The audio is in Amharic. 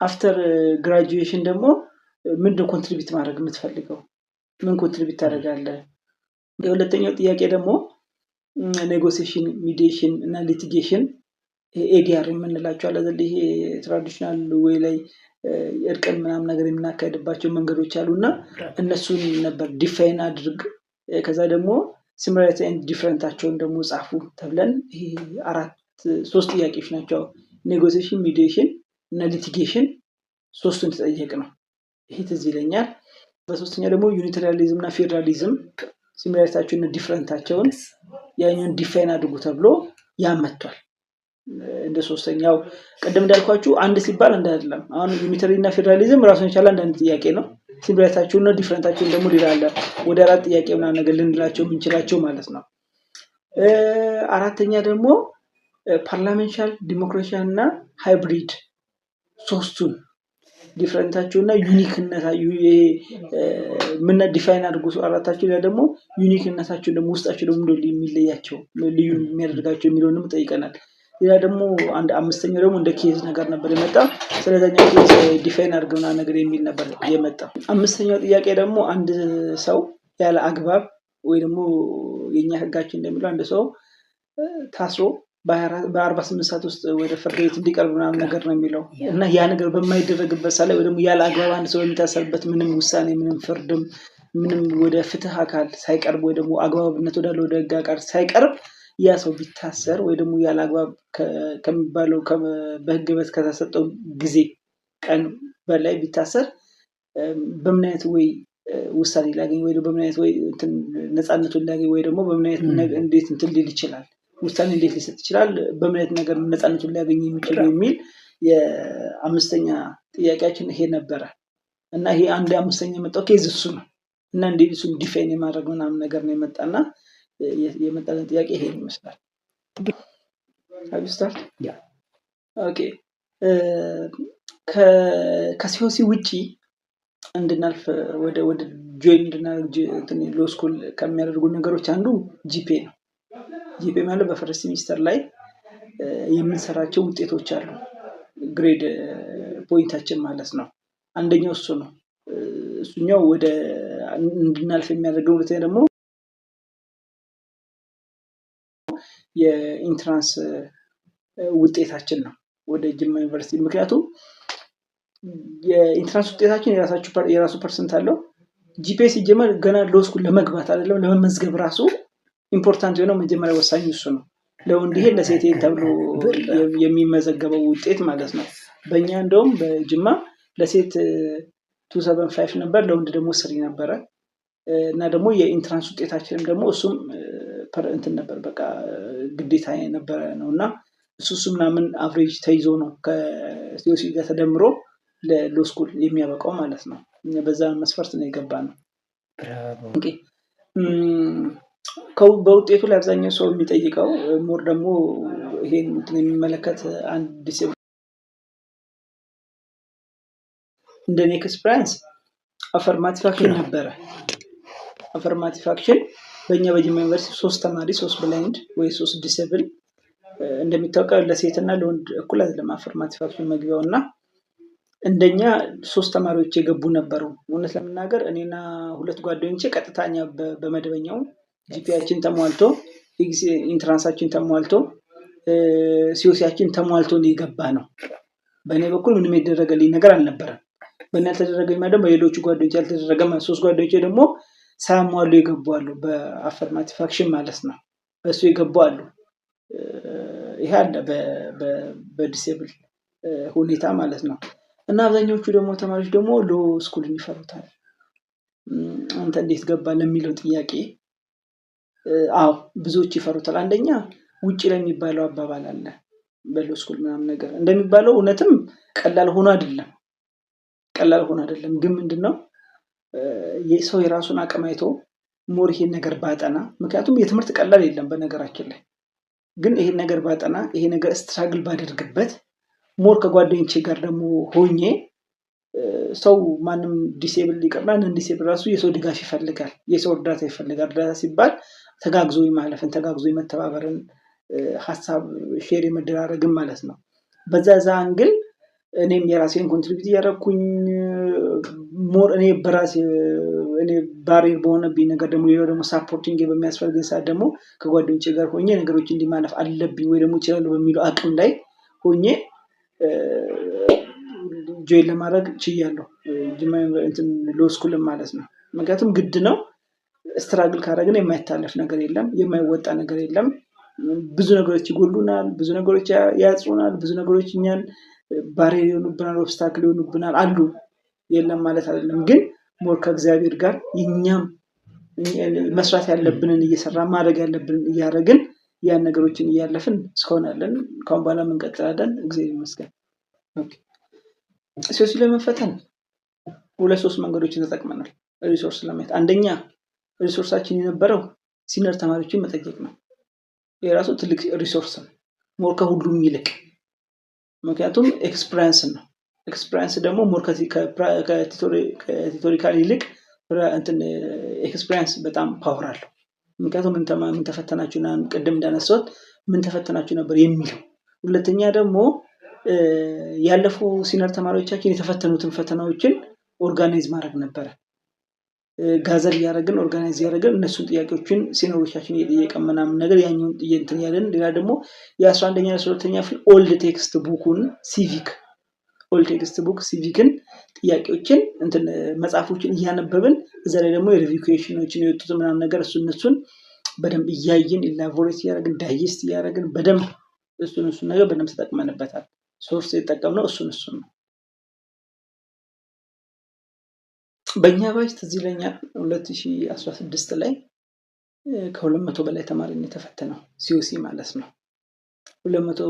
አፍተር ግራጁዌሽን ደግሞ ምንድነው ኮንትሪቢዩት ማድረግ የምትፈልገው? ምን ኮንትሪቢዩት ታደርጋለህ? የሁለተኛው ጥያቄ ደግሞ ኔጎሲዬሽን፣ ሚዲዬሽን እና ሊቲጌሽን ኤዲአር የምንላቸው አለ አይደል? ይሄ ትራዲሽናል ወይ ላይ እርቅን ምናምን ነገር የምናካሄድባቸው መንገዶች አሉና እነሱን ነበር ዲፋይን አድርግ። ከዛ ደግሞ ሲሚላሪቲ ኤንድ ዲፈረንታቸውን ደግሞ ጻፉ ተብለን ይሄ ሶስት ጥያቄዎች ናቸው። ኔጎሲዬሽን፣ ሚዲዬሽን እና ሊቲጌሽን ሶስቱን ተጠየቅ ነው። ይሄ ትዝ ይለኛል። በሶስተኛ ደግሞ ዩኒታሪያሊዝም እና ፌደራሊዝም ሲሚላሪቲያቸውን እና ዲፈረንታቸውን ያኛውን ዲፋይን አድርጉ ተብሎ ያመጣል። እንደ ሶስተኛው ቀደም እንዳልኳችሁ አንድ ሲባል አንድ አይደለም። አሁን ዩኒታሪ እና ፌደራሊዝም ራሱን የቻለ አንድ ጥያቄ ነው። ሲሚላሪቲያቸውን እና ዲፈረንታቸውን ደግሞ ሌላ አለ። ወደ አራት ጥያቄ ምናምን ነገር ልንላቸው የምንችላቸው ማለት ነው። አራተኛ ደግሞ ፓርላሜንታሪ ዲሞክራሲያል እና ሃይብሪድ ሶስቱን ዲፈረንታቸውና ዩኒክነታቸው ምን ዲፋይን አድርጎ አራታቸው ላይ ደግሞ ዩኒክነታቸው ደግሞ ውስጣቸው ደግሞ እንደው የሚለያቸው ልዩ የሚያደርጋቸው የሚለውንም ጠይቀናል። ሌላ ደግሞ አንድ አምስተኛው ደግሞ እንደ ኬዝ ነገር ነበር የመጣው። ስለዚህኛው ኬዝ ዲፋይን አድርገውና ነገር የሚል ነበር የመጣው። አምስተኛው ጥያቄ ደግሞ አንድ ሰው ያለ አግባብ ወይ ደግሞ የኛ ህጋችን እንደሚለው አንድ ሰው ታስሮ በ48 ሰዓት ውስጥ ወደ ፍርድ ቤት እንዲቀርብ ምናምን ነገር ነው የሚለው እና ያ ነገር በማይደረግበት ሰዓት ላይ ወይ ደግሞ ያለ አግባብ አንድ ሰው የሚታሰርበት ምንም ውሳኔ ምንም ፍርድም ምንም ወደ ፍትህ አካል ሳይቀርብ ወይ ደግሞ አግባብነት ወዳለው ወደ ህግ አካል ሳይቀርብ ያ ሰው ቢታሰር ወይ ደግሞ ያለ አግባብ ከሚባለው በህግ ቤት ከተሰጠው ጊዜ ቀን በላይ ቢታሰር በምን አይነት ወይ ውሳኔ ሊያገኝ ወይ በምን አይነት ወይ ነፃነቱን ሊያገኝ ወይ ደግሞ በምን አይነት እንዴት እንትን ሊል ይችላል? ውሳኔ እንዴት ሊሰጥ ይችላል? በምን አይነት ነገር ነፃነቱን ሊያገኝ የሚችል የሚል የአምስተኛ ጥያቄያችን ይሄ ነበረ እና ይሄ አንድ አምስተኛ የመጣው ኬዝ እሱ ነው እና እንዴት እሱን ዲፋይን የማድረግ ምናምን ነገር ነው የመጣና የመጣልን ጥያቄ ይሄን ይመስላል። አብስታር ያ ኦኬ ከሲኦሲ ውጪ እንድናልፍ ወደ ጆይን እንድናደርግ ሎ ስኩል ከሚያደርጉ ነገሮች አንዱ ጂፒ ነው። ጂፒ ማለት በፈርስት ሴሚስተር ላይ የምንሰራቸው ውጤቶች አሉ። ግሬድ ፖይንታችን ማለት ነው። አንደኛው እሱ ነው። እሱኛው ወደ እንድናልፍ የሚያደርገው ሁለተኛ ደግሞ የኢንትራንስ ውጤታችን ነው ወደ ጅማ ዩኒቨርሲቲ። ምክንያቱም የኢንትራንስ ውጤታችን የራሱ ፐርሰንት አለው። ጂፒኤ ሲጀመር ገና ሎ ስኩል ለመግባት አይደለም ለመመዝገብ ራሱ ኢምፖርታንት የሆነው መጀመሪያ ወሳኝ እሱ ነው። ለወንድ ይሄ ለሴት ተብሎ የሚመዘገበው ውጤት ማለት ነው። በእኛ እንደውም በጅማ ለሴት 275 ነበር፣ ለወንድ ደግሞ 3 ነበረ እና ደግሞ የኢንትራንስ ውጤታችንም ደግሞ እሱም እንትን ነበር በቃ ግዴታ የነበረ ነውና እሱ ምናምን አቨሬጅ ተይዞ ነው ከሲኦሲ ጋር ተደምሮ ለሎ ስኩል የሚያበቃው ማለት ነው። በዛ መስፈርት ነው የገባነው። ኦኬ በውጤቱ ላይ አብዛኛው ሰው የሚጠይቀው ሞር ደግሞ ይሄን የሚመለከት አንድ ዲሲፕሊን እንደ ኤክስፒሪየንስ አፈርማቲቭ አክሽን ነበረ። አፈርማቲቭ አክሽን በእኛ በጅማ ዩኒቨርሲቲ 3 ተማሪ 3 ብላይንድ ወይ 3 ዲሴብል እንደሚታወቀው ለሴትና ለወንድ እኩል አይደለም አፈርማቲቭ አክሽን መግቢያውና እንደኛ 3 ተማሪዎች የገቡ ነበሩ። እውነት ለመናገር እኔና ሁለት ጓደኞቼ ቀጥታኛ በመደበኛው ጂፒአችን ተሟልቶ ኢንትራንሳችን ተሟልቶ ሲኦሲያችን ተሟልቶ ነው የገባ ነው። በእኔ በኩል ምንም የተደረገልኝ ነገር አልነበረም። በእኔ ያልተደረገልኝ ማለት በሌሎቹ ጓደኞቼ ያልተደረገ 3 ጓደኞቼ ደግሞ ሳያሟሉ የገቡ አሉ። በአፈርማቲቭ አክሽን ማለት ነው። እሱ የገቡ አሉ። ይሄ አለ በዲሴብል ሁኔታ ማለት ነው። እና አብዛኞቹ ደግሞ ተማሪዎች ደግሞ ሎ ስኩልን ይፈሩታል። አንተ እንዴት ገባ ለሚለው ጥያቄ አዎ ብዙዎች ይፈሩታል። አንደኛ ውጪ ላይ የሚባለው አባባል አለ በሎ ስኩል ምናምን ነገር እንደሚባለው እውነትም ቀላል ሆኖ አይደለም። ግን ምንድነው የሰው የራሱን አቅም አይቶ ሞር ይሄን ነገር ባጠና፣ ምክንያቱም የትምህርት ቀላል የለም በነገራችን ላይ ግን ይሄን ነገር ባጠና ይሄ ነገር ስትራግል ባደርግበት ሞር ከጓደኞቼ ጋር ደግሞ ሆኜ ሰው ማንም ዲሴብል ይቀርባል ዲሴብል ራሱ የሰው ድጋፍ ይፈልጋል፣ የሰው እርዳታ ይፈልጋል። እርዳታ ሲባል ተጋግዞ ማለፍን ተጋግዞ መተባበርን ሐሳብ ሼር መደራረግን ማለት ነው። በዛ አንግል እኔም የራሴን ኮንትሪቢዩት እያደረኩኝ ሞር እኔ በራሴ እኔ ባሪር በሆነብኝ ነገር ደግሞ ሌላው ደግሞ ሳፖርቲንግ በሚያስፈልገኝ ሰዓት ደግሞ ከጓደኞቼ ጋር ሆኜ ነገሮች እንዲማለፍ አለብኝ ወይ ደግሞ እችላለሁ በሚለው አቅም ላይ ሆኜ ጆይን ለማድረግ ችያለሁ ሎ ስኩልም ማለት ነው። ምክንያቱም ግድ ነው ስትራግል ካደረግን የማይታለፍ ነገር የለም፣ የማይወጣ ነገር የለም። ብዙ ነገሮች ይጎሉናል፣ ብዙ ነገሮች ያጽሩናል፣ ብዙ ነገሮች እኛን ባሪር ይሆኑብናል፣ ኦብስታክል ይሆኑብናል አሉ። የለም ማለት አይደለም፣ ግን ሞር ከእግዚአብሔር ጋር የኛም መስራት ያለብንን እየሰራ ማድረግ ያለብንን እያደረግን ያን ነገሮችን እያለፍን እስካሁን አለን። ካሁን በኋላ እንቀጥላለን። እግዚአብሔር ይመስገን። ሲኦሲ ለመፈተን 2-3 መንገዶችን ተጠቅመናል። ሪሶርስ ለማየት አንደኛ ሪሶርሳችን የነበረው ሲኒየር ተማሪዎችን መጠየቅ ነው። የራሱ ትልቅ ሪሶርስ ነው፣ ሞር ከሁሉም ይልቅ። ምክንያቱም ኤክስፒሪየንስ ነው። ኤክስፒሪየንስ ደግሞ ሞር ከቲቶሪካል ይልቅ ኤክስፒሪየንስ በጣም ፓወር አለው። ምክንያቱም ምን ተፈተናችሁ እና ቅድም እንዳነሳሁት ምን ተፈተናችሁ ነበር የሚለው። ሁለተኛ ደግሞ ያለፉ ሲኒየር ተማሪዎቻችን የተፈተኑትን ፈተናዎችን ኦርጋናይዝ ማድረግ ነበረ። ጋዘር እያደረግን ኦርጋናይዝ እያደረግን እነሱን ጥያቄዎችን ሲኒየሮቻችን እየጠየቀን ምናምን ነገር ያኛውን እንትን ያለን። ሌላ ደግሞ የ11ኛ እና 12ኛ ክፍል ኦልድ ቴክስት ቡክን ሲቪክን ጥያቄዎችን መጽሐፎችን እያነበብን እዛ ላይ ደግሞ የሪቪው ኩዌሽኖችን የወጡት ምናምን ነገር እነሱን በደንብ እያየን ኢላቦሬት እያደረግን ዳይጀስት እያደረግን በደንብ እሱን ነገር በደንብ ተጠቅመንበታል። ሶርስ የተጠቀምነው እሱን ነው። በእኛ ባች ትዝ ይለኛል 2016 ላይ ከ200 በላይ ተማሪ ነው የተፈተነው፣ ሲኦሲ ማለት ነው። 200